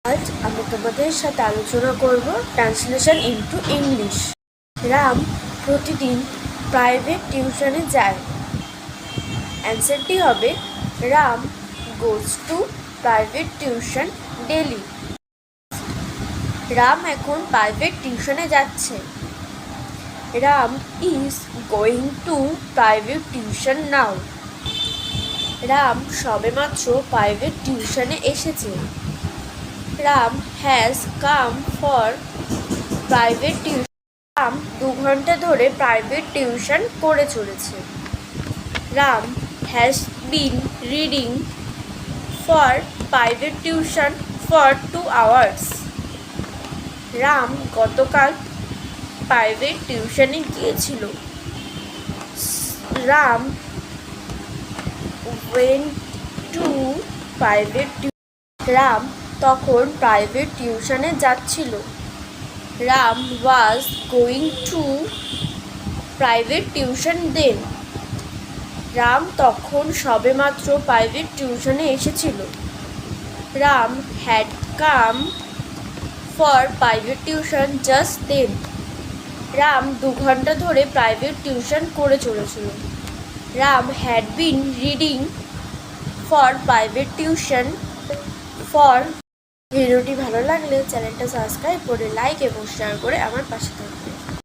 আজ আমি তোমাদের সাথে আলোচনা করব ট্রান্সলেশন ইনটু ইংলিশ। রাম প্রতিদিন প্রাইভেট টিউশনে যায়। অ্যান্সারটি হবে Ram goes to private tuition daily. Ram এখন প্রাইভেট টিউশনে যাচ্ছে। Ram is going to private tuition now. Ram সবেমাত্র প্রাইভেট টিউশনে এসেছে। Ram has come for private tuition. Ram 2 ঘন্টা ধরে প্রাইভেট টিউশন করে চলেছে। Ram has been reading for private tuition for 2 hours. Ram গতকাল প্রাইভেট টিউশনে গিয়েছিল। Ram went to private Ram তখন প্রাইভেট টিউশনে যাচ্ছিল। Ram was going to private tuition দেন। রাম তখন সবেমাত্র প্রাইভেট টিউশনে এসেছিল। Ram had come for private tuition just then. Ram 2 ঘন্টা ধরে প্রাইভেট টিউশন করে চলেছিল। Ram had been reading for private tuition for. ভিডিওটি ভালো লাগলে চ্যানেলটা সাবস্ক্রাইব করে লাইক এবং শেয়ার করে আমার পাশে থাকবে।